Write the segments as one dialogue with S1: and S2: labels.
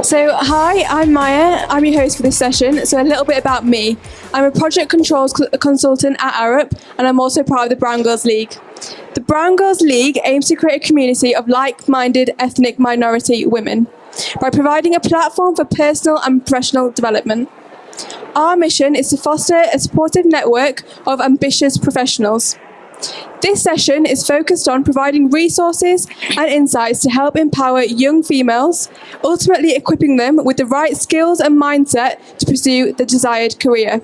S1: So, hi, I'm Maya. I'm your host for this session. So, a little bit about me. I'm a project controls consultant at Arup, and I'm also part of the Brown Girls League. The Brown Girls League aims to create a community of like-minded ethnic minority women by providing a platform for personal and professional development. Our mission is to foster a supportive network of ambitious professionals. This session is focused on providing resources and insights to help empower young females, ultimately equipping them with the right skills and mindset to pursue the desired career.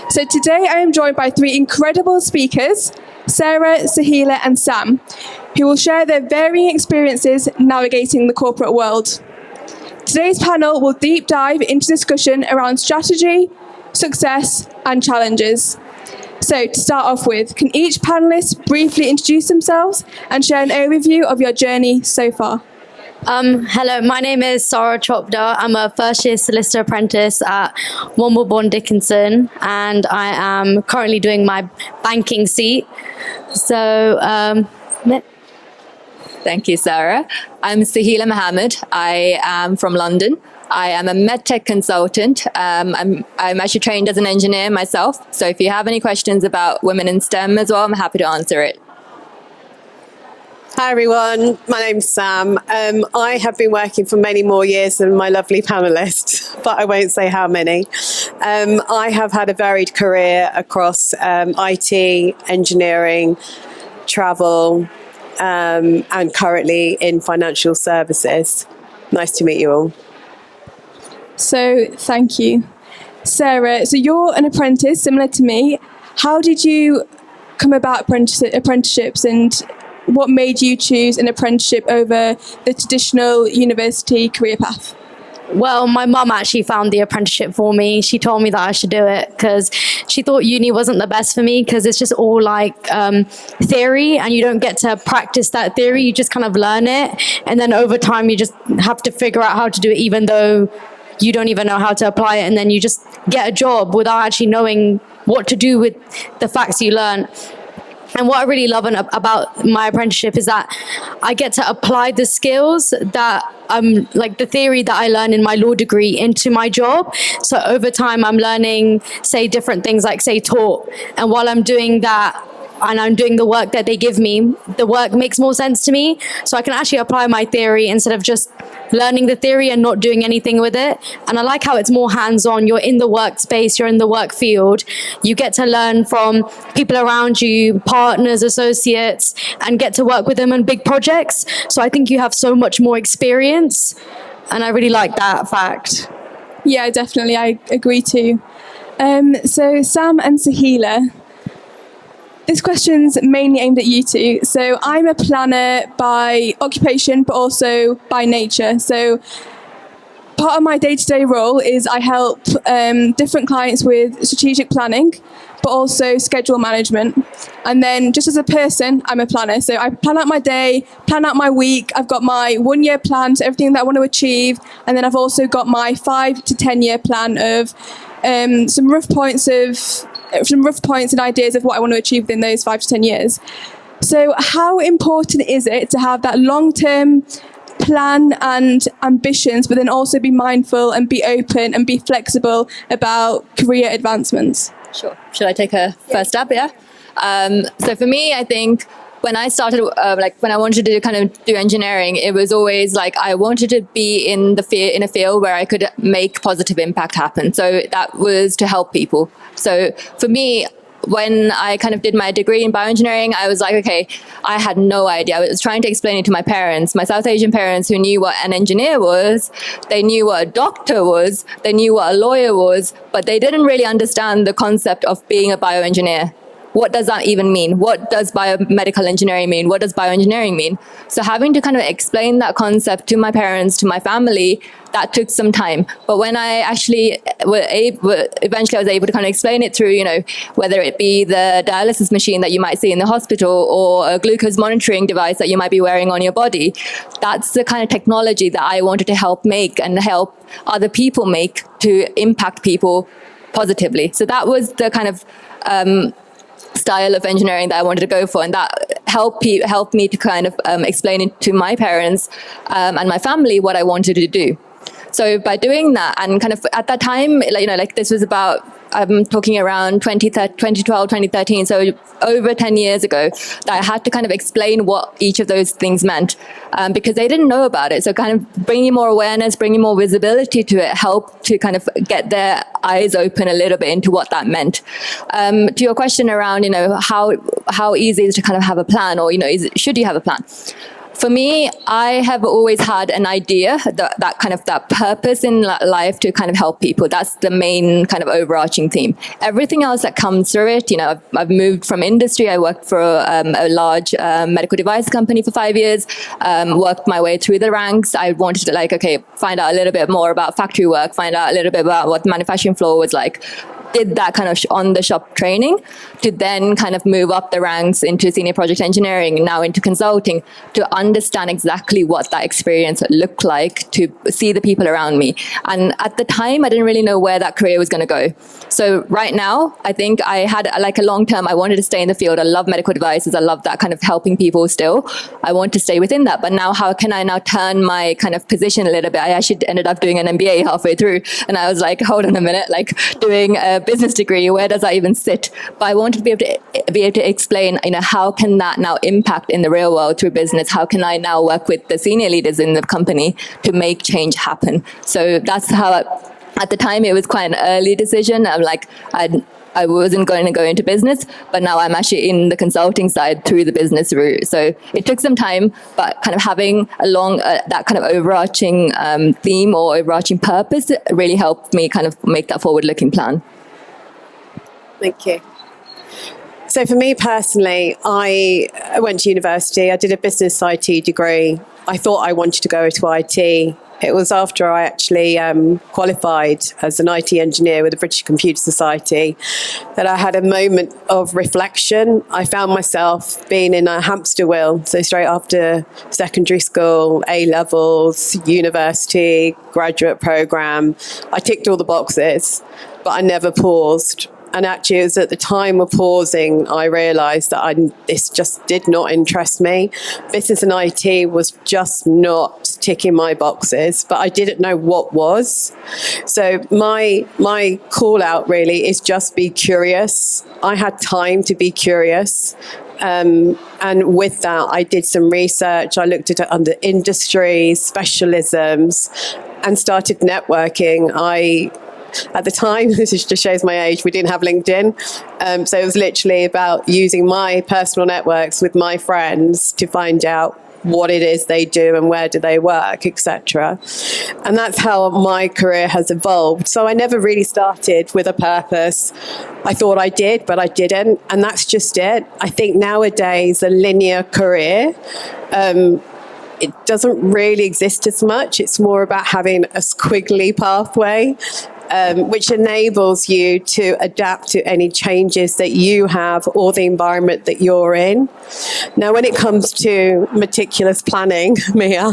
S1: So today I am joined by three incredible speakers, Sarah, Saheela and Sam, who will share their varying experiences navigating the corporate world. Today's panel will deep dive into discussion around strategy, success and challenges. So to start off with, can each panellist briefly introduce themselves and share an overview of your journey so far?
S2: Hello, my name is Sarah Chopda. I'm a first-year solicitor apprentice at Womble Dickinson, and I am currently doing my banking seat. So,
S3: Thank you, Sarah. I'm Saheela Mohammed. I am from London. I am a Medtech consultant. I'm actually trained as an engineer myself. So if you have any questions about women in STEM as well, I'm happy to answer it.
S4: Hi everyone, my name's Sam. I have been working for many more years than my lovely panellists, but I won't say how many. I have had a varied career across IT, engineering, travel, and currently in financial services. Nice to meet you all.
S1: So thank you. Sarah, so you're an apprentice similar to me. How did you come about apprenticeships, and what made you choose an apprenticeship over the traditional university career path?
S2: well, my mum actually found the apprenticeship for me. She told me that I should do it because she thought uni wasn't the best for me because it's just all like theory, and you don't get to practice that theory. You just kind of learn it, and then over time you just have to figure out how to do it, even though you don't even know how to apply it, and then you just get a job without actually knowing what to do with the facts you learn. And what I really love about my apprenticeship is that I get to apply the skills that like the theory that I learn in my law degree into my job. So over time I'm learning, say, different things like, say, tort. And while I'm doing that, and I'm doing the work that they give me, the work makes more sense to me. So I can actually apply my theory instead of just learning the theory and not doing anything with it. And I like how it's more hands-on. You're in the workspace, you're in the work field. You get to learn from people around you, partners, associates, and get to work with them on big projects. So I think you have so much more experience. And I really like that fact.
S1: Yeah, definitely. I agree too. So Sam and Saheela, this question's mainly aimed at you two. So I'm a planner by occupation, but also by nature. So part of my day-to-day role is I help different clients with strategic planning, but also schedule management. And then just as a person, I'm a planner. So I plan out my day, plan out my week. I've got my 1 year plan, so everything that I want to achieve. And then I've also got my 5 to 10 year plan of some rough points and ideas of what I want to achieve within those 5 to 10 years. So how important is it to have that long-term plan and ambitions, but then also be mindful and be open and be flexible about career advancements?
S3: Sure. Should I take a first stab? Yeah. So for me, I think when I started, when I wanted to kind of do engineering, it was always like I wanted to be in a field where I could make positive impact happen. So that was to help people. So for me, when I kind of did my degree in bioengineering, I was like, okay, I had no idea. I was trying to explain it to my parents, my South Asian parents, who knew what an engineer was. They knew what a doctor was. They knew what a lawyer was, but they didn't really understand the concept of being a bioengineer. What does that even mean? What does biomedical engineering mean? What does bioengineering mean? So having to kind of explain that concept to my parents, to my family, that took some time. But when I actually eventually I was able to kind of explain it through, whether it be the dialysis machine that you might see in the hospital or a glucose monitoring device that you might be wearing on your body, that's the kind of technology that I wanted to help make and help other people make to impact people positively. So that was the kind of style of engineering that I wanted to go for, and that helped me to kind of explain it to my parents and my family what I wanted to do. So by doing that, and kind of at that time, like this was about, I'm talking around 2012, 2013, so over 10 years ago, that I had to kind of explain what each of those things meant, because they didn't know about it. So kind of bringing more awareness, bringing more visibility to it helped to kind of get their eyes open a little bit into what that meant. To your question around, how easy is it to kind of have a plan, or, should you have a plan? For me, I have always had an idea, that purpose in life to kind of help people. That's the main kind of overarching theme. Everything else that comes through it, I've moved from industry. I worked for a large medical device company for 5 years, worked my way through the ranks. I wanted to find out a little bit more about factory work, find out a little bit about what the manufacturing floor was like. Did that kind of on-the-shop training to then kind of move up the ranks into senior project engineering, now into consulting, to understand exactly what that experience looked like, to see the people around me. And at the time, I didn't really know where that career was going to go. So right now, I think I had a long term, I wanted to stay in the field. I love medical devices. I love that kind of helping people still. I want to stay within that. But now, how can I now turn my kind of position a little bit? I actually ended up doing an MBA halfway through. And I was like, hold on a minute, doing a business degree, where does that even sit? But I wanted to be able to explain, how can that now impact in the real world through business? How can I now work with the senior leaders in the company to make change happen? So that's how, at the time, it was quite an early decision. I wasn't going to go into business, but now I'm actually in the consulting side through the business route. So it took some time, but kind of having that kind of overarching theme or overarching purpose really helped me kind of make that forward-looking plan.
S4: Thank you. So for me personally, I went to university. I did a business IT degree. I thought I wanted to go to IT. It was after I actually qualified as an IT engineer with the British Computer Society that I had a moment of reflection. I found myself being in a hamster wheel. So straight after secondary school, A-levels, university, graduate program, I ticked all the boxes, but I never paused. And actually, it was at the time of pausing, I realised that this just did not interest me. Business and IT was just not ticking my boxes, but I didn't know what was. So my call out really is just be curious. I had time to be curious. And with that, I did some research. I looked at it under industries, specialisms, and started networking. At the time, this just shows my age, we didn't have LinkedIn. So it was literally about using my personal networks with my friends to find out what it is they do and where do they work, etc. And that's how my career has evolved. So I never really started with a purpose. I thought I did, but I didn't. And that's just it. I think nowadays a linear career, it doesn't really exist as much. It's more about having a squiggly pathway, which enables you to adapt to any changes that you have or the environment that you're in. Now, when it comes to meticulous planning, Mia,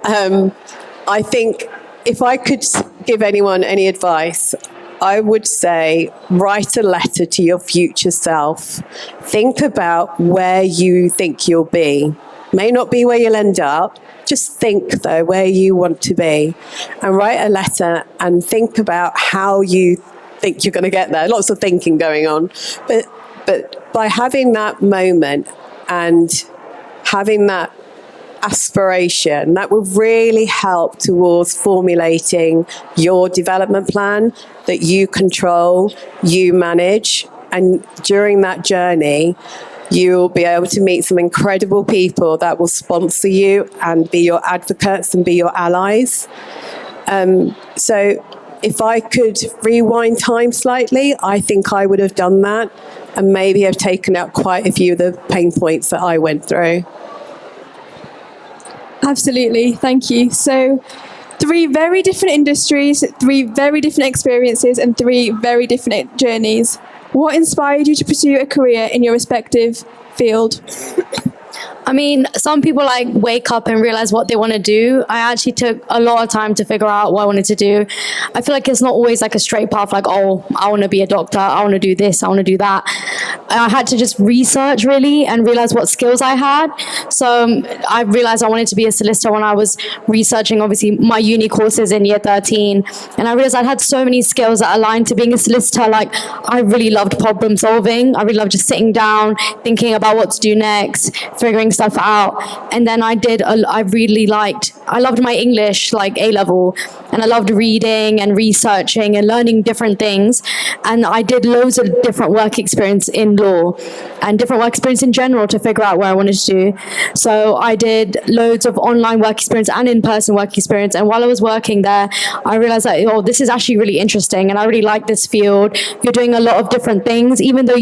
S4: I think if I could give anyone any advice, I would say write a letter to your future self. Think about where you think you'll be. May not be where you'll end up. Just think, though, where you want to be, and write a letter and think about how you think you're going to get there. Lots of thinking going on. But by having that moment and having that aspiration, that will really help towards formulating your development plan that you control, you manage. And during that journey, you'll be able to meet some incredible people that will sponsor you and be your advocates and be your allies. So if I could rewind time slightly, I think I would have done that and maybe have taken out quite a few of the pain points that I went through.
S1: Absolutely, thank you. So 3 very different industries, 3 very different experiences, and 3 very different journeys. What inspired you to pursue a career in your respective field?
S2: I mean, some people like wake up and realize what they want to do. I actually took a lot of time to figure out what I wanted to do. I feel like it's not always like a straight path, like, oh, I want to be a doctor, I want to do this, I want to do that. I had to just research really and realize what skills I had. So I realized I wanted to be a solicitor when I was researching, obviously, my uni courses in year 13. And I realized I had so many skills that aligned to being a solicitor. Like, I really loved problem solving. I really loved just sitting down, thinking about what to do next, figuring stuff out. And then I loved my English, like A-level, and I loved reading and researching and learning different things. And I did loads of different work experience in law and different work experience in general to figure out where I wanted to do. So I did loads of online work experience and in-person work experience. And while I was working there, I realized that, oh, this is actually really interesting and I really like this field. You're doing a lot of different things, even though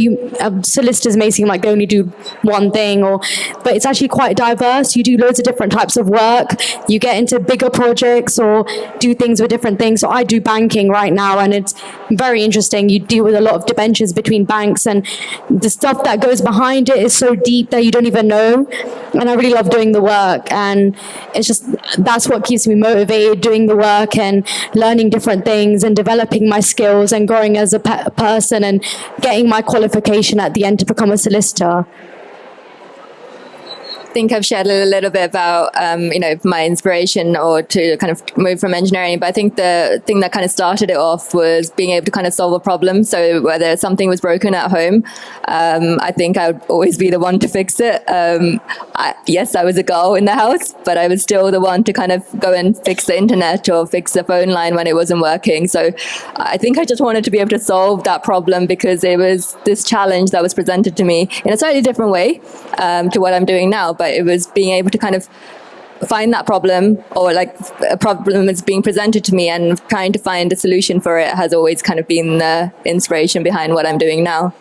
S2: solicitors may seem like they only do one thing, but it's actually quite diverse. You do loads of different types of work. You get into bigger projects or do things with different things. So I do banking right now and it's very interesting. You deal with a lot of debentures between banks and the stuff that goes behind it is so deep that you don't even know. And I really love doing the work, and it's just, that's what keeps me motivated, doing the work and learning different things and developing my skills and growing as a person and getting my qualification at the end to become a solicitor.
S3: I think I've shared a little bit about, my inspiration or to kind of move from engineering. But I think the thing that kind of started it off was being able to kind of solve a problem. So whether something was broken at home, I think I would always be the one to fix it. Yes, I was a girl in the house, but I was still the one to kind of go and fix the internet or fix the phone line when it wasn't working. So I think I just wanted to be able to solve that problem because it was this challenge that was presented to me in a slightly different way to what I'm doing now. But it was being able to kind of find that problem, or like a problem is being presented to me and trying to find a solution for it has always kind of been the inspiration behind what I'm doing now.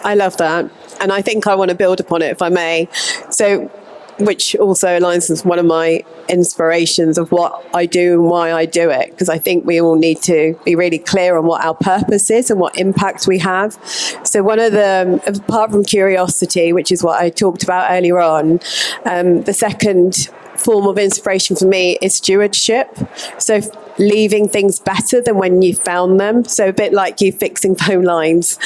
S4: I love that. And I think I want to build upon it, if I may. So, which also aligns with one of my inspirations of what I do and why I do it, because I think we all need to be really clear on what our purpose is and what impact we have. So one of the, apart from curiosity, which is what I talked about earlier on, the second form of inspiration for me is stewardship. So leaving things better than when you found them. So a bit like you fixing phone lines.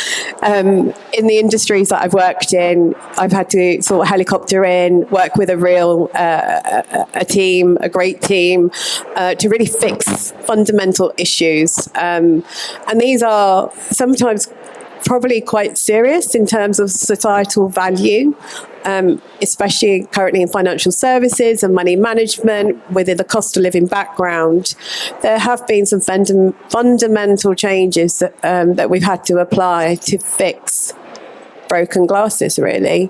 S4: In the industries that I've worked in, I've had to sort of helicopter in, work with a great team, to really fix fundamental issues. And these are sometimes probably quite serious in terms of societal value, especially currently in financial services and money management within the cost of living background. There have been some fundamental changes that we've had to apply to fix broken glasses, really.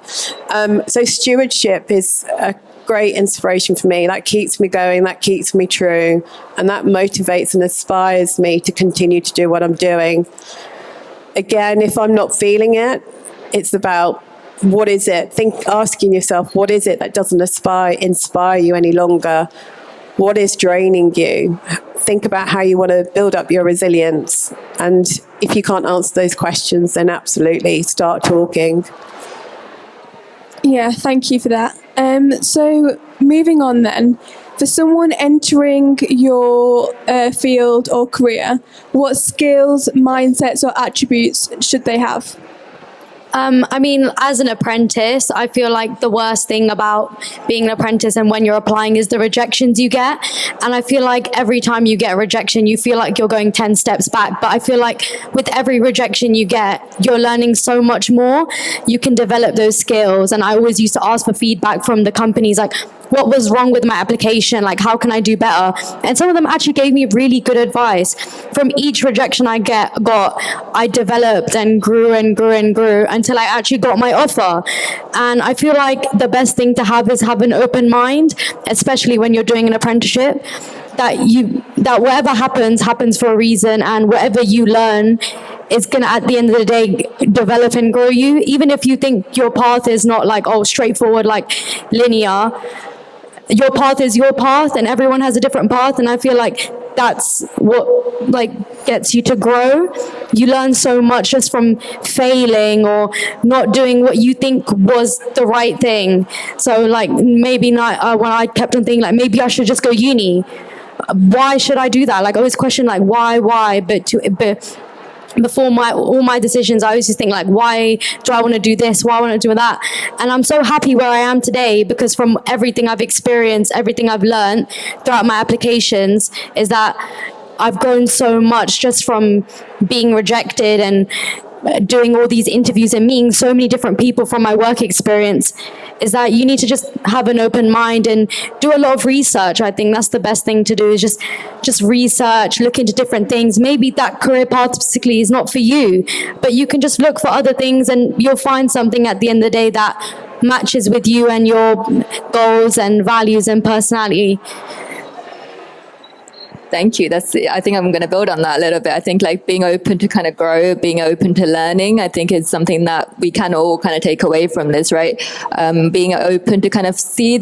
S4: So stewardship is a great inspiration for me. That keeps me going, that keeps me true, and that motivates and inspires me to continue to do what I'm doing. Again, if I'm not feeling it, it's about what is it? Asking yourself, what is it that doesn't inspire you any longer? What is draining you? Think about how you want to build up your resilience. And if you can't answer those questions, then absolutely start talking.
S1: Yeah, thank you for that. So moving on then, for someone entering your field or career, what skills, mindsets or attributes should they have?
S2: I mean, as an apprentice, I feel like the worst thing about being an apprentice and when you're applying is the rejections you get. And I feel like every time you get a rejection, you feel like you're going 10 steps back. But I feel like with every rejection you get, you're learning so much more. You can develop those skills. And I always used to ask for feedback from the companies, like, what was wrong with my application? Like, how can I do better? And some of them actually gave me really good advice. From each rejection I got, I developed and grew and grew and grew until I actually got my offer. And I feel like the best thing to have is have an open mind, especially when you're doing an apprenticeship, that whatever happens for a reason, and whatever you learn is going to, at the end of the day, develop and grow you. Even if you think your path is not like, straightforward, like linear, your path is your path and everyone has a different path. And I feel like that's what like gets you to grow. You learn so much just from failing or not doing what you think was the right thing. So like maybe not, when I kept on thinking like maybe I should just go uni. Why should I do that? Like I always question like why? But before all my decisions, I always just think like, why do I want to do this? Why I want to do that? And I'm so happy where I am today because from everything I've experienced, everything I've learned throughout my applications is that I've grown so much just from being rejected and doing all these interviews and meeting so many different people from my work experience, is that you need to just have an open mind and do a lot of research. I think that's the best thing to do, is just research, look into different things. Maybe that career path specifically is not for you, but you can just look for other things and you'll find something at the end of the day that matches with you and your goals and values and personality.
S3: Thank you. I think I'm going to build on that a little bit. I think like being open to kind of grow, being open to learning, I think is something that we can all kind of take away from this, right? Being open to kind of see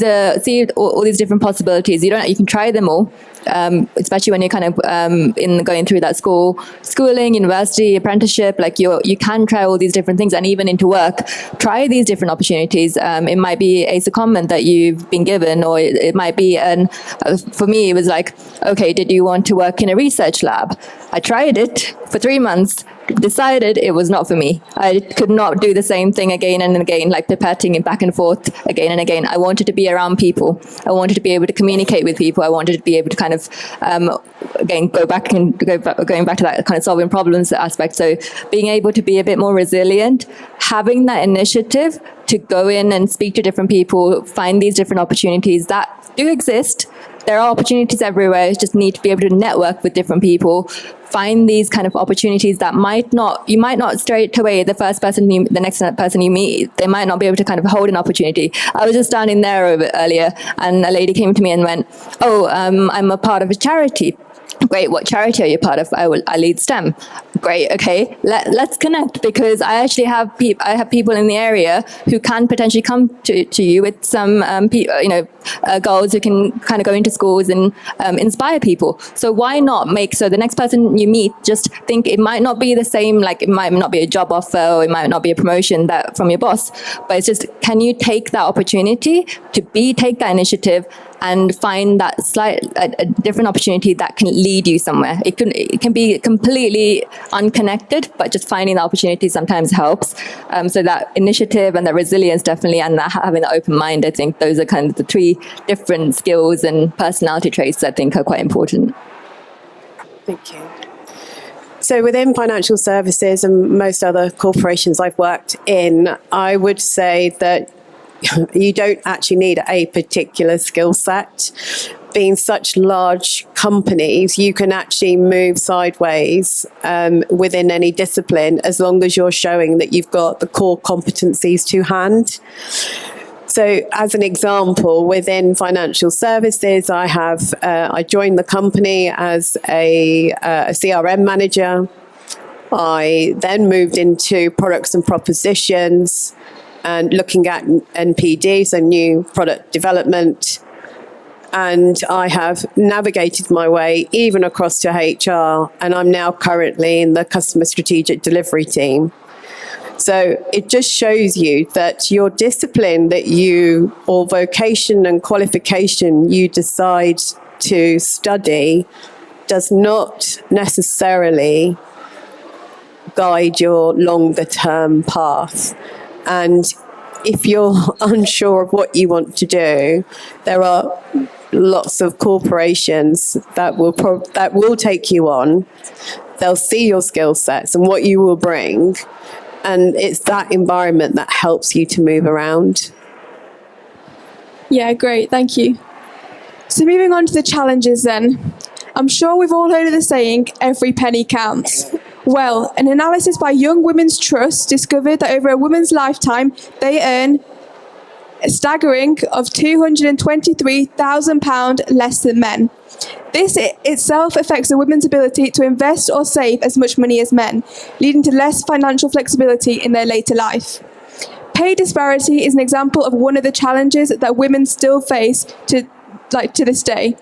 S3: all these different possibilities. You can try them all. Especially when you're kind of in going through that schooling, university, apprenticeship, like you can try all these different things, and even into work, try these different opportunities. It might be a secondment that you've been given, or it might be for me, it was like, okay, did you want to work in a research lab? I tried it for 3 months, decided it was not for me. I could not do the same thing again and again, like pipetting it back and forth again and again. I wanted to be around people. I wanted to be able to communicate with people. I wanted to be able to kind of, again, going back to that kind of solving problems aspect. So being able to be a bit more resilient, having that initiative to go in and speak to different people, find these different opportunities that do exist. There are opportunities everywhere. You just need to be able to network with different people, find these kind of opportunities that you might not straight away, the next person you meet, they might not be able to kind of hold an opportunity. I was just standing there earlier and a lady came to me and went, I'm a part of a charity. Great, what charity are you part of? I lead STEM. Great, okay, let's connect, because I actually have people in the area who can potentially come to you with some goals, who can kind of go into schools and inspire people. So why not so the next person you meet, just think it might not be the same, like it might not be a job offer or it might not be a promotion from your boss, but it's just, can you take that opportunity to take that initiative and find that a different opportunity that can lead you somewhere. It can be completely unconnected, but just finding the opportunity sometimes helps. So that initiative and that resilience definitely, and that having that open mind, I think those are kind of the 3 different skills and personality traits that I think are quite important.
S4: Thank you. So within financial services and most other corporations I've worked in, I would say that you don't actually need a particular skill set. Being such large companies, you can actually move sideways within any discipline, as long as you're showing that you've got the core competencies to hand. So as an example, within financial services, I joined the company as a CRM manager. I then moved into products and propositions, and looking at NPD, so new product development. And I have navigated my way even across to HR, and I'm now currently in the customer strategic delivery team. So it just shows you that your discipline or vocation and qualification you decide to study does not necessarily guide your longer term path. And if you're unsure of what you want to do, there are lots of corporations that will take you on. They'll see your skill sets and what you will bring. And it's that environment that helps you to move around.
S1: Yeah, great, thank you. So moving on to the challenges then. I'm sure we've all heard of the saying, every penny counts. Well, an analysis by Young Women's Trust discovered that over a woman's lifetime, they earn a staggering of £223,000 less than men. This itself affects a woman's ability to invest or save as much money as men, leading to less financial flexibility in their later life. Pay disparity is an example of one of the challenges that women still face to like to this day.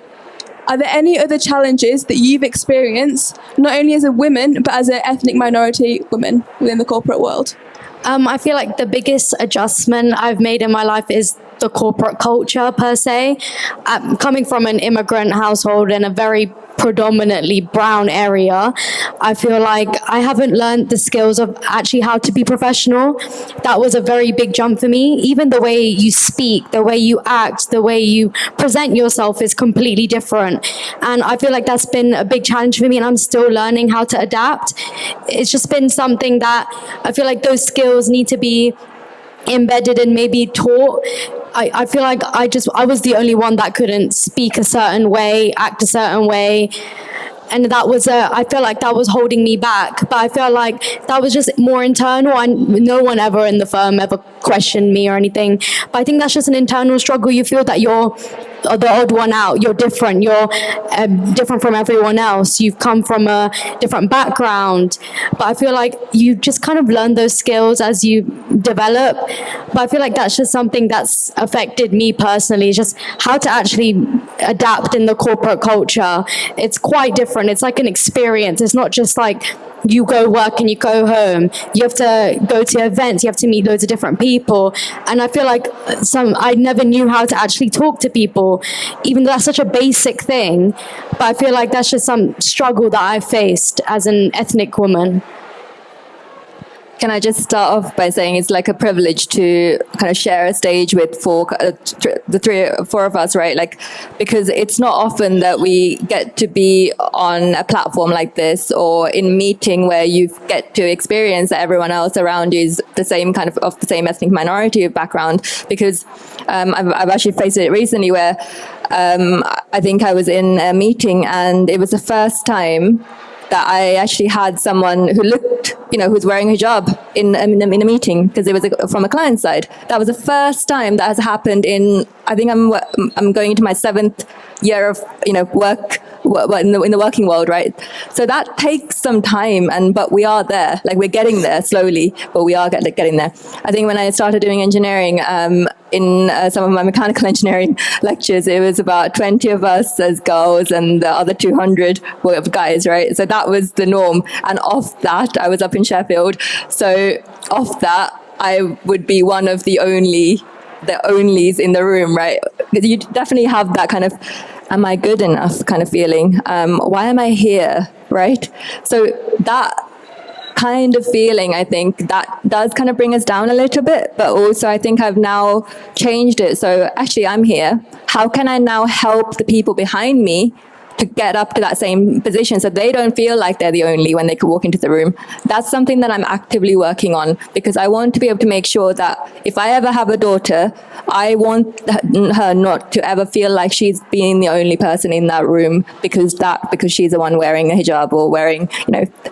S1: Are there any other challenges that you've experienced, not only as a woman, but as an ethnic minority woman within the corporate world?
S2: I feel like the biggest adjustment I've made in my life is the corporate culture per se. Coming from an immigrant household in a very predominantly brown area, I feel like I haven't learned the skills of actually how to be professional. That was a very big jump for me. Even the way you speak, the way you act, the way you present yourself is completely different. And I feel like that's been a big challenge for me, and I'm still learning how to adapt. It's just been something that I feel like those skills need to be embedded and maybe taught. I feel like I was the only one that couldn't speak a certain way, act a certain way. And that was I feel like that was holding me back. But I feel like that was just more internal, and no one ever in the firm ever questioned me or anything. But I think that's just an internal struggle. You feel that you're the odd one out. You're different. You're different from everyone else. You've come from a different background. But I feel like you just kind of learn those skills as you develop. But I feel like that's just something that's affected me personally, just how to actually adapt in the corporate culture. It's quite different. It's like an experience. It's not just like you go work and you go home. You have to go to events. You have to meet loads of different people. And I feel like I never knew how to actually talk to people, even though that's such a basic thing. But I feel like that's just some struggle that I faced as an ethnic woman.
S3: Can I just start off by saying it's like a privilege to kind of share a stage with four of us, right? Like, because it's not often that we get to be on a platform like this or in a meeting where you get to experience that everyone else around you is the same kind of the same ethnic minority background. Because I've actually faced it recently where I think I was in a meeting and it was the first time that I actually had someone who looked, who's wearing a hijab in a meeting, because it was from a client side. That was the first time that has happened I think I'm going into my 7th year of, work in the working world, right? So that takes some time, but we are there. Like, we're getting there slowly, but we are getting there. I think when I started doing engineering, in some of my mechanical engineering lectures, it was about 20 of us as girls and the other 200 were guys, right? So that was the norm. And off that, I was up in Sheffield. So off that, I would be one of the onlys in the room, right? Because you definitely have that kind of, am I good enough kind of feeling? Why am I here, right? So that kind of feeling, I think that does kind of bring us down a little bit, but also I think I've now changed it. So actually I'm here. How can I now help the people behind me to get up to that same position so they don't feel like they're the only when they could walk into the room? That's something that I'm actively working on, because I want to be able to make sure that if I ever have a daughter, I want her not to ever feel like she's being the only person in that room because she's the one wearing a hijab or wearing,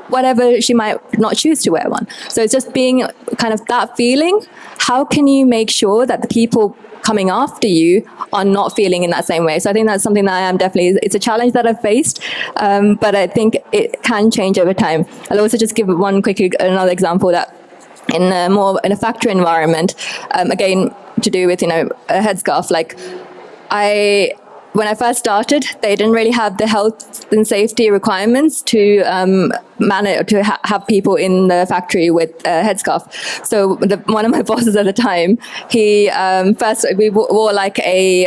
S3: whatever, she might not choose to wear one. So it's just being kind of that feeling. How can you make sure that the people coming after you are not feeling in that same way? So I think that's something that I am definitely, it's a challenge that I've faced, but I think it can change over time. I'll also just give another example that in a factory environment, again, to do with, a headscarf, like when I first started, they didn't really have the health and safety requirements to have people in the factory with a headscarf. So one of my bosses at the time, we wore like a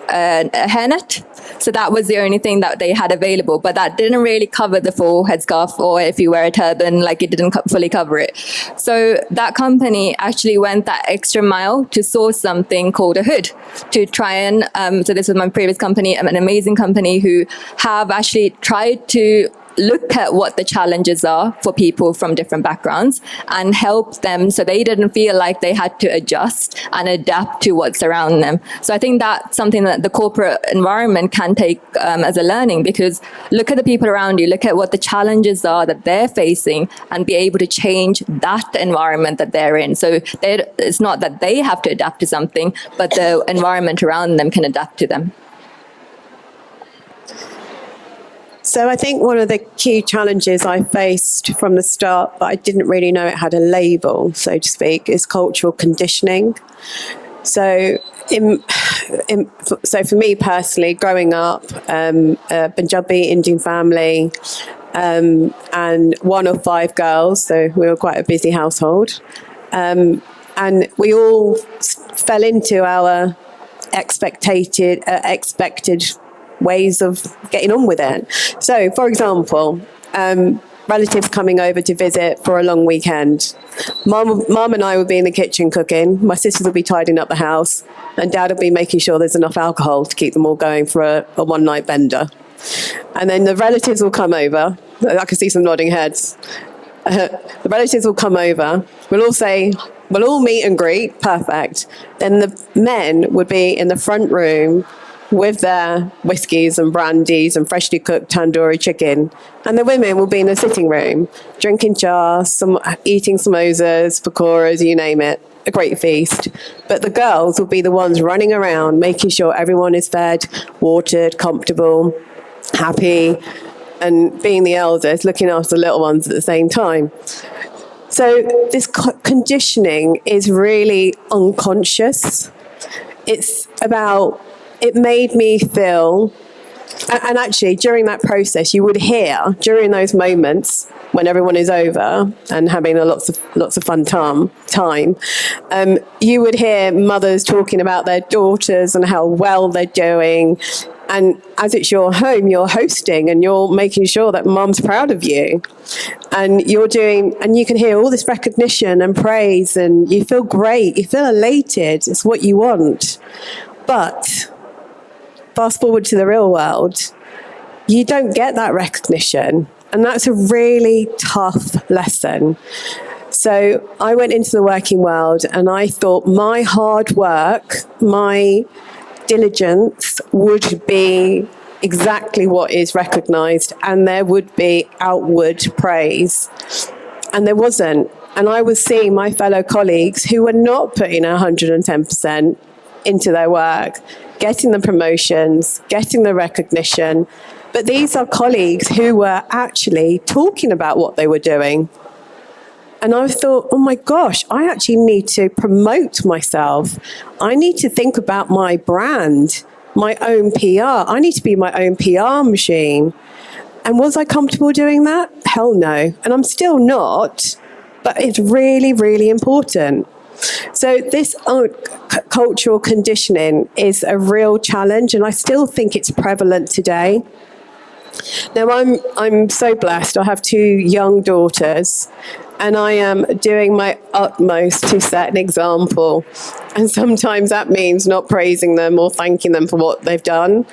S3: hairnet. So that was the only thing that they had available, but that didn't really cover the full headscarf, or if you wear a turban, like it didn't fully cover it. So that company actually went that extra mile to source something called a hood to try and, so this was my previous company, an amazing company who have actually tried to look at what the challenges are for people from different backgrounds and help them so they didn't feel like they had to adjust and adapt to what's around them. So I think that's something that the corporate environment can take as a learning, because look at the people around you, look at what the challenges are that they're facing and be able to change that environment that they're in. So it's not that they have to adapt to something, but the environment around them can adapt to them.
S4: So I think one of the key challenges I faced from the start, but I didn't really know it had a label, so to speak, is cultural conditioning. So so for me personally, growing up, a Punjabi Indian family, and one of 5 girls, so we were quite a busy household. And we all fell into our expected ways of getting on with it. So, for example, relatives coming over to visit for a long weekend. Mum and I would be in the kitchen cooking. My sisters would be tidying up the house, and Dad would be making sure there's enough alcohol to keep them all going for a one-night bender. And then the relatives will come over. I can see some nodding heads. The relatives will come over. We'll all meet and greet. Perfect. Then the men would be in the front room with their whiskies and brandies and freshly cooked tandoori chicken. And the women will be in the sitting room, drinking cha, eating samosas, pakoras, you name it. A great feast. But the girls will be the ones running around, making sure everyone is fed, watered, comfortable, happy, and being the eldest, looking after the little ones at the same time. So this conditioning is really unconscious. It made me feel, and actually during that process, you would hear during those moments when everyone is over and having lots of fun time, you would hear mothers talking about their daughters and how well they're doing. And as it's your home, you're hosting and you're making sure that mum's proud of you. And and you can hear all this recognition and praise, and you feel great, you feel elated, it's what you want. But fast forward to the real world, you don't get that recognition. And that's a really tough lesson. So I went into the working world and I thought my hard work, my diligence would be exactly what is recognised, and there would be outward praise. And there wasn't. And I was seeing my fellow colleagues who were not putting 110% into their work, getting the promotions, getting the recognition. But these are colleagues who were actually talking about what they were doing. And I thought, oh my gosh, I actually need to promote myself. I need to think about my brand, my own PR. I need to be my own PR machine. And was I comfortable doing that? Hell no. And I'm still not, but it's really, really important. So this cultural conditioning is a real challenge, and I still think it's prevalent today. Now, I'm so blessed. I have 2 young daughters, and I am doing my utmost to set an example. And sometimes that means not praising them or thanking them for what they've done.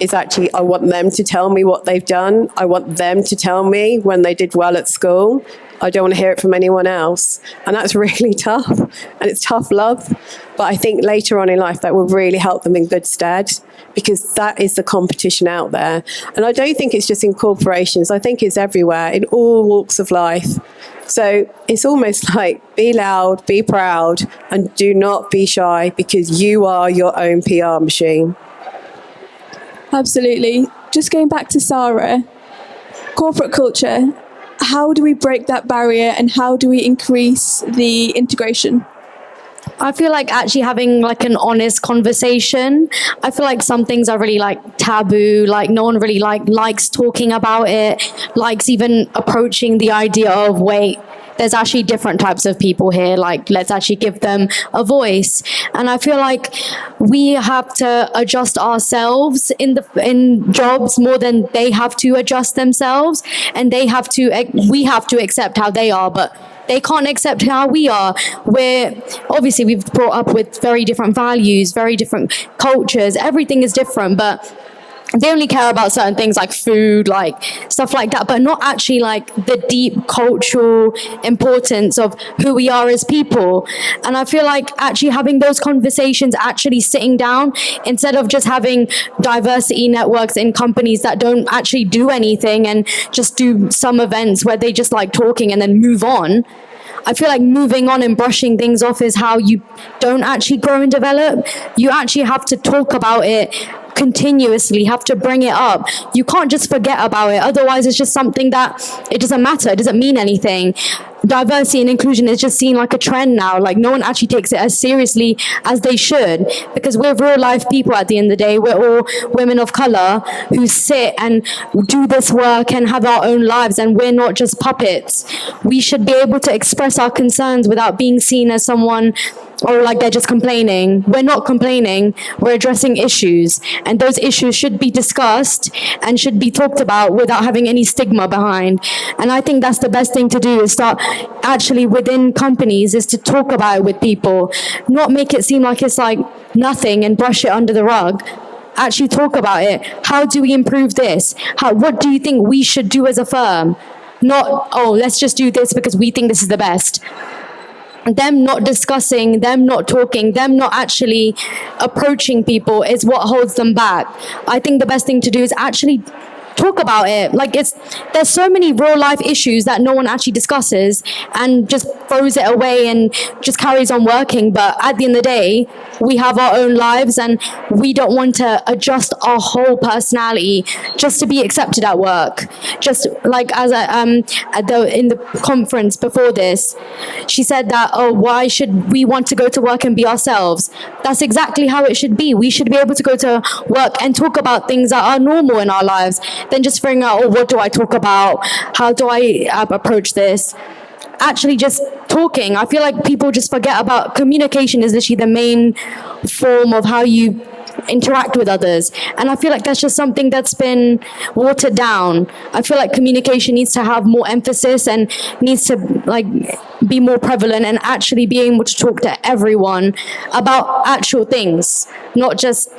S4: It's actually, I want them to tell me what they've done. I want them to tell me when they did well at school. I don't want to hear it from anyone else. And that's really tough. And it's tough love. But I think later on in life that will really help them in good stead, because that is the competition out there. And I don't think it's just in corporations. I think it's everywhere, in all walks of life. So it's almost like be loud, be proud, and do not be shy, because you are your own PR machine.
S1: Absolutely. Just going back to Sarah, corporate culture, how do we break that barrier and how do we increase the integration?
S2: I feel like actually having like an honest conversation. I feel like some things are really like taboo, like no one really likes talking about it, likes even approaching the idea of, wait, there's actually different types of people here, like let's actually give them a voice. And I feel like we have to adjust ourselves in jobs more than they have to adjust themselves, and we have to accept how they are, but they can't accept how we are. We've brought up with very different values, very different cultures, everything is different, but they only care about certain things like food, like stuff like that, but not actually like the deep cultural importance of who we are as people. And I feel like actually having those conversations, actually sitting down, instead of just having diversity networks in companies that don't actually do anything and just do some events where they just like talking and then move on. I feel like moving on and brushing things off is how you don't actually grow and develop. You actually have to talk about it continuously, have to bring it up. You can't just forget about it. Otherwise, it's just something that it doesn't matter. It doesn't mean anything. diversity and inclusion is just seen like a trend now. Like no one actually takes it as seriously as they should, because we're real life people at the end of the day. We're all women of color who sit and do this work and have our own lives, and we're not just puppets. We should be able to express our concerns without being seen as someone or like they're just complaining. We're not complaining, we're addressing issues, and those issues should be discussed and should be talked about without having any stigma behind. And I think that's the best thing to do, is start actually within companies, is to talk about it with people, not make it seem like it's like nothing and brush it under the rug. Actually talk about it. How do we improve this? What do you think we should do as a firm? Not, oh, let's just do this because we think this is the best. Them not discussing, them not talking, them not actually approaching people is what holds them back. I think the best thing to do is actually talk about it. Like there's so many real life issues that no one actually discusses and just throws it away and just carries on working. But at the end of the day, we have our own lives, and we don't want to adjust our whole personality just to be accepted at work. Just like as in the conference before this, she said that, oh, why should we want to go to work and be ourselves? That's exactly how it should be. We should be able to go to work and talk about things that are normal in our lives, than just figuring out, oh, what do I talk about? How do I approach this? Actually just talking. I feel like people just forget about communication is literally the main form of how you interact with others. And I feel like that's just something that's been watered down. I feel like communication needs to have more emphasis and needs to like be more prevalent, and actually being able to talk to everyone about actual things, not just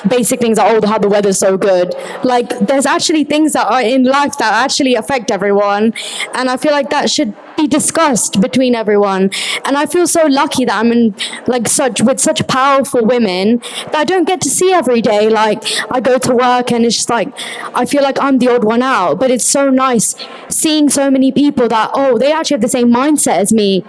S2: basic things like, oh, how the weather's so good. Like there's actually things that are in life that actually affect everyone, and I feel like that should be discussed between everyone. And I feel so lucky that I'm in with such powerful women that I don't get to see every day. Like I go to work and it's just like I feel like I'm the odd one out, but it's so nice seeing so many people that, oh, they actually have the same mindset as me.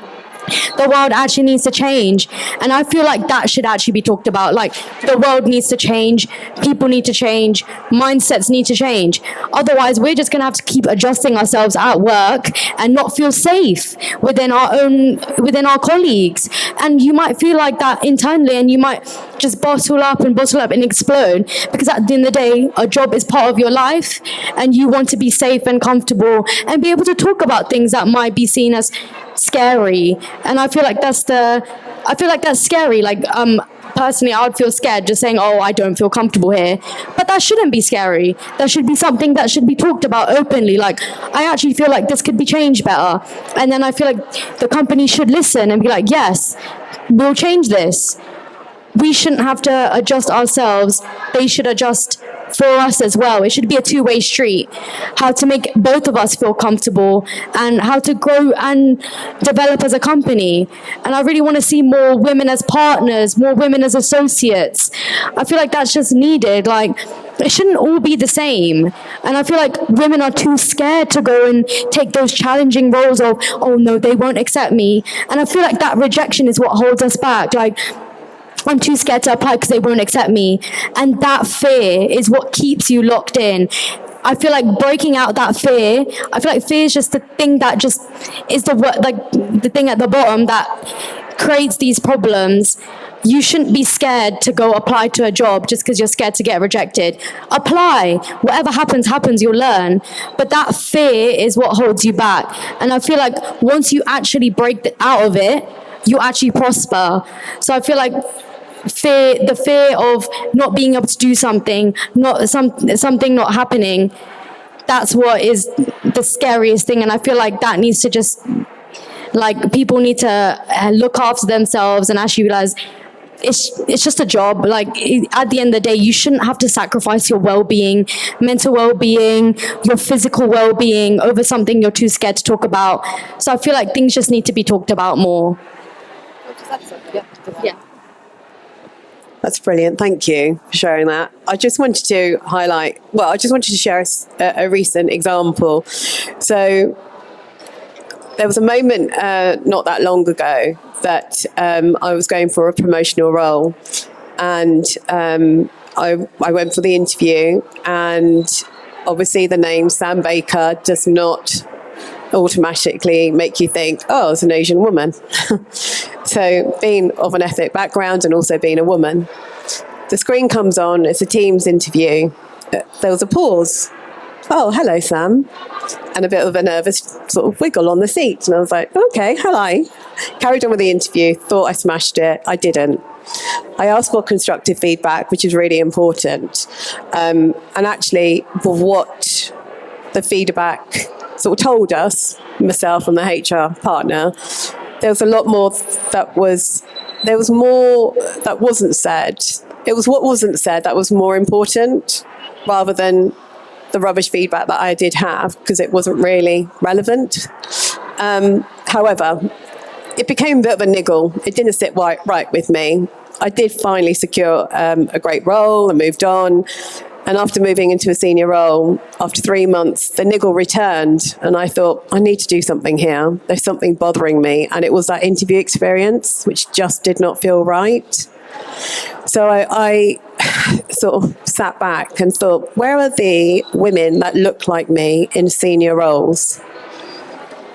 S2: The world actually needs to change, and I feel like that should actually be talked about. Like the world needs to change, people need to change, mindsets need to change. Otherwise we're just going to have to keep adjusting ourselves at work and not feel safe within our colleagues. And you might feel like that internally, and you might just bottle up and explode, because at the end of the day a job is part of your life, and you want to be safe and comfortable and be able to talk about things that might be seen as scary. And I feel like that's scary. Like personally I would feel scared just saying, oh, I don't feel comfortable here. But that shouldn't be scary. That should be something that should be talked about openly. Like I actually feel like this could be changed better, and then I feel like the company should listen and be like, yes, we'll change this. We shouldn't have to adjust ourselves. They should adjust for us as well. It should be a two-way street. How to make both of us feel comfortable, and how to grow and develop as a company. And I really want to see more women as partners, more women as associates. I feel like that's just needed. Like it shouldn't all be the same. And I feel like women are too scared to go and take those challenging roles of, oh no, they won't accept me. And I feel like that rejection is what holds us back. Like I'm too scared to apply because they won't accept me. And that fear is what keeps you locked in. I feel like breaking out that fear, I feel like fear is just the thing that just is the thing at the bottom that creates these problems. You shouldn't be scared to go apply to a job just because you're scared to get rejected. Apply. Whatever happens, you'll learn. But that fear is what holds you back. And I feel like once you actually break out of it, you actually prosper. So I feel like the fear of not being able to do something, something not happening, that's what is the scariest thing. And I feel like that needs to just, like, people need to look after themselves and actually realize it's just a job. Like at the end of the day, you shouldn't have to sacrifice your well-being, mental well-being, your physical well-being over something you're too scared to talk about. So I feel like things just need to be talked about more. Yeah.
S4: That's brilliant. Thank you for sharing that. I just wanted to share a recent example. So there was a moment not that long ago that I was going for a promotional role, and I went for the interview, and obviously the name Sam Baker does not automatically make you think, oh, it's an Asian woman. So being of an ethnic background and also being a woman, the screen comes on, it's a Teams interview. There was a pause. Oh, hello, Sam. And a bit of a nervous sort of wiggle on the seat. And I was like, okay, hello. Carried on with the interview, thought I smashed it. I didn't. I asked for constructive feedback, which is really important. And actually, what the feedback sort of told us, myself and the HR partner, there was a lot more there was more that wasn't said. It was what wasn't said that was more important rather than the rubbish feedback that I did have, because it wasn't really relevant. However, it became a bit of a niggle. It didn't sit right with me. I did finally secure a great role and moved on. And after moving into a senior role, after 3 months, the niggle returned. And I thought, I need to do something here. There's something bothering me. And it was that interview experience, which just did not feel right. So I sort of sat back and thought, where are the women that look like me in senior roles?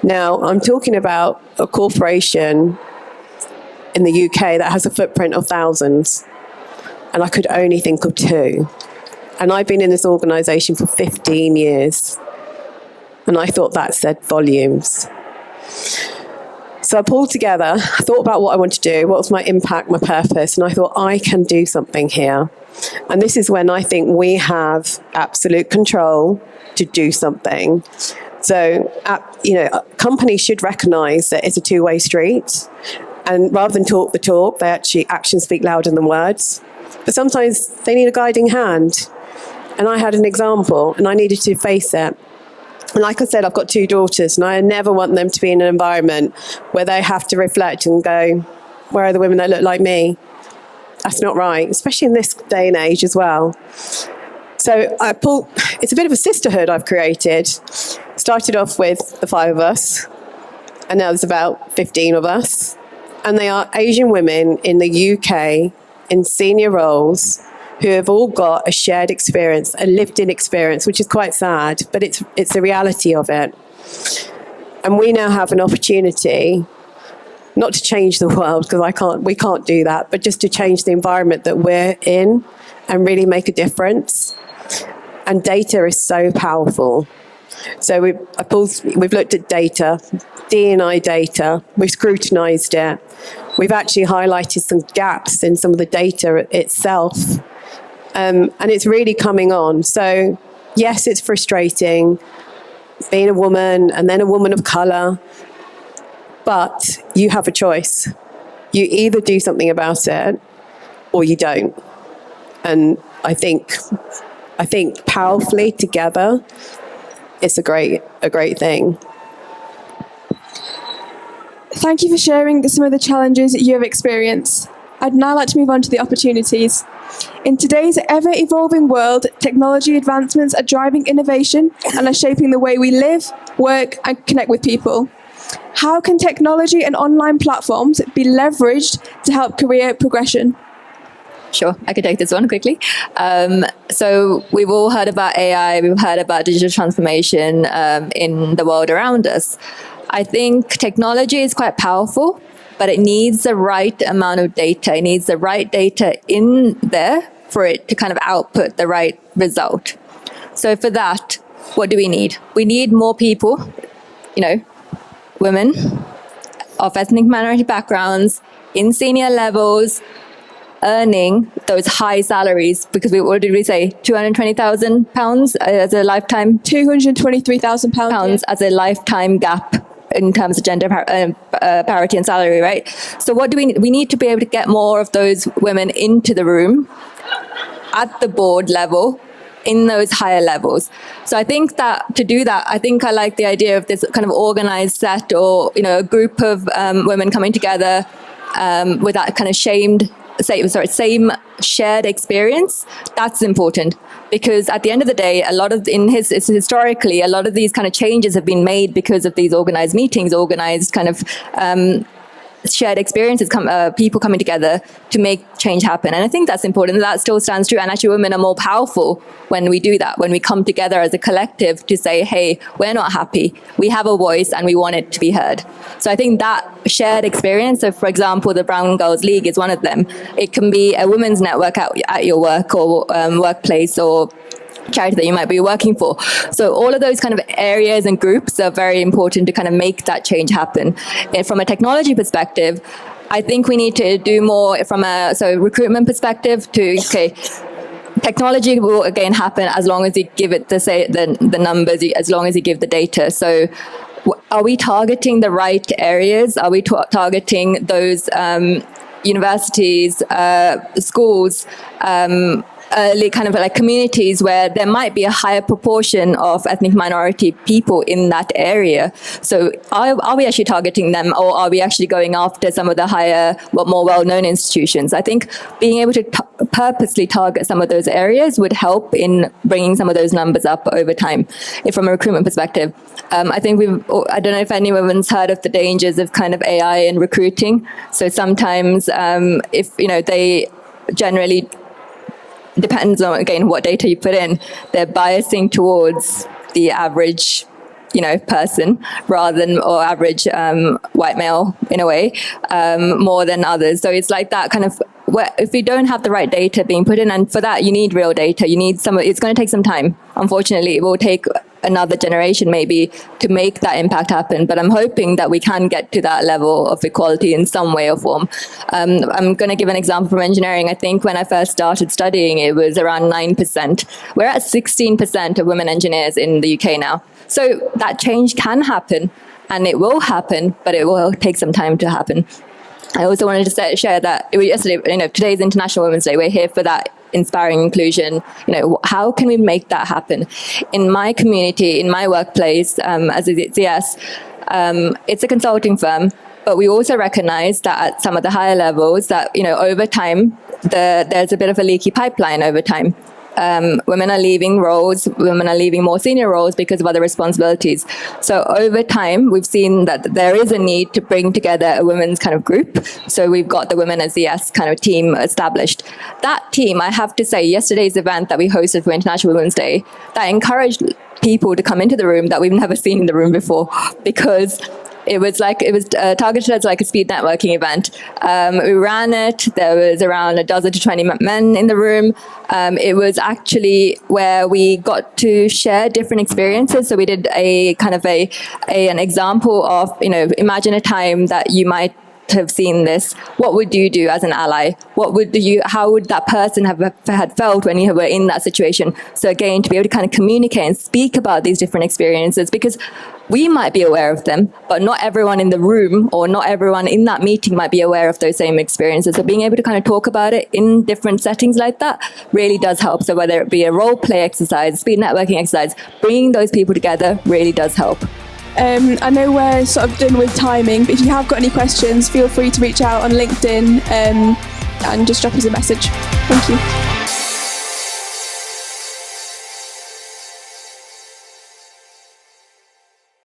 S4: Now, I'm talking about a corporation in the UK that has a footprint of thousands. And I could only think of 2. And I've been in this organisation for 15 years. And I thought that said volumes. So I pulled together, I thought about what I want to do, what was my impact, my purpose, and I thought I can do something here. And this is when I think we have absolute control to do something. So, companies should recognise that it's a two-way street. And rather than talk the talk, actions speak louder than words. But sometimes they need a guiding hand. And I had an example, and I needed to face it. And like I said, I've got 2 daughters, and I never want them to be in an environment where they have to reflect and go, where are the women that look like me? That's not right, especially in this day and age as well. So it's a bit of a sisterhood I've created. Started off with the 5 of us, and now there's about 15 of us. And they are Asian women in the UK in senior roles who have all got a shared experience, a lived-in experience, which is quite sad, but it's the reality of it. And we now have an opportunity, not to change the world, because we can't do that, but just to change the environment that we're in and really make a difference. And data is so powerful. So we've looked at data, D&I data, we've scrutinised it. We've actually highlighted some gaps in some of the data itself. And it's really coming on. So, yes, it's frustrating being a woman and then a woman of colour, but you have a choice. You either do something about it or you don't. And I think powerfully together, it's a great thing.
S1: Thank you for sharing some of the challenges you have experienced. I'd now like to move on to the opportunities. In today's ever-evolving world, technology advancements are driving innovation and are shaping the way we live, work, and connect with people. How can technology and online platforms be leveraged to help career progression?
S3: Sure, I can take this one quickly. So we've all heard about AI, we've heard about digital transformation in the world around us. I think technology is quite powerful, but it needs the right amount of data. It needs the right data in there for it to kind of output the right result. So for that, what do we need? We need more people, women of ethnic minority backgrounds in senior levels, earning those high salaries, because what did we say, £220,000 as a lifetime?
S1: £223,000
S3: as a lifetime gap in terms of gender parity and salary, right? So what do we need? We need to be able to get more of those women into the room at the board level, in those higher levels. So I think that to do that, I like the idea of this kind of organized set, or a group of women coming together with that kind of same shared experience. That's important, because at the end of the day, historically, a lot of these kind of changes have been made because of these organized meetings, organized kind of shared experiences, people coming together to make change happen. And I think that's important. That still stands true. And actually, women are more powerful when we do that, when we come together as a collective to say, hey, we're not happy. We have a voice and we want it to be heard. So I think that shared experience, so for example, the Brown Girls League is one of them. It can be a women's network at your work or workplace or charity that you might be working for. So all of those kind of areas and groups are very important to kind of make that change happen. And from a technology perspective, I think we need to do more from a recruitment perspective to, okay, technology will again happen as long as you give it the numbers, as long as you give the data. So are we targeting the right areas? Are we targeting those universities, schools, early kind of like communities where there might be a higher proportion of ethnic minority people in that area? So are we actually targeting them, or are we actually going after some of the higher, more well-known institutions? I think being able to purposely target some of those areas would help in bringing some of those numbers up over time. From a recruitment perspective, I think I don't know if anyone's heard of the dangers of kind of AI in recruiting. So sometimes if, they generally depends on, again, what data you put in, they're biasing towards the average, person rather than, or average white male in a way, more than others. So it's like that kind of, if we don't have the right data being put in, and for that you need real data, it's going to take some time. Unfortunately, it will take another generation maybe to make that impact happen, but I'm hoping that we can get to that level of equality in some way or form. I'm going to give an example from engineering. I think when I first started studying, it was around 9%. We're at 16% of women engineers in the UK now. So that change can happen, and it will happen, but it will take some time to happen. I also wanted to share that yesterday, today's International Women's Day. We're here for that inspiring inclusion. How can we make that happen? In my community, in my workplace, as a ZS, it's a consulting firm, but we also recognize that at some of the higher levels that, over time, there's a bit of a leaky pipeline over time. Women are leaving roles, women are leaving more senior roles because of other responsibilities. So over time, we've seen that there is a need to bring together a women's kind of group. So we've got the Women as ZS kind of team established. That team, I have to say, yesterday's event that we hosted for International Women's Day, that encouraged people to come into the room that we've never seen in the room before, because it was targeted as like a speed networking event. We ran it. There was around 12 to 20 men in the room. It was actually where we got to share different experiences. So we did a kind of an example of, imagine a time that you might have seen this. What would you do as an ally? How would that person had felt when you were in that situation? So again, to be able to kind of communicate and speak about these different experiences, because we might be aware of them, but not everyone in the room or not everyone in that meeting might be aware of those same experiences. So being able to kind of talk about it in different settings like that really does help. So whether it be a role play exercise, speed networking exercise, bringing those people together really does help.
S1: I know we're sort of done with timing, but if you have got any questions, feel free to reach out on LinkedIn and just drop us a message. Thank you.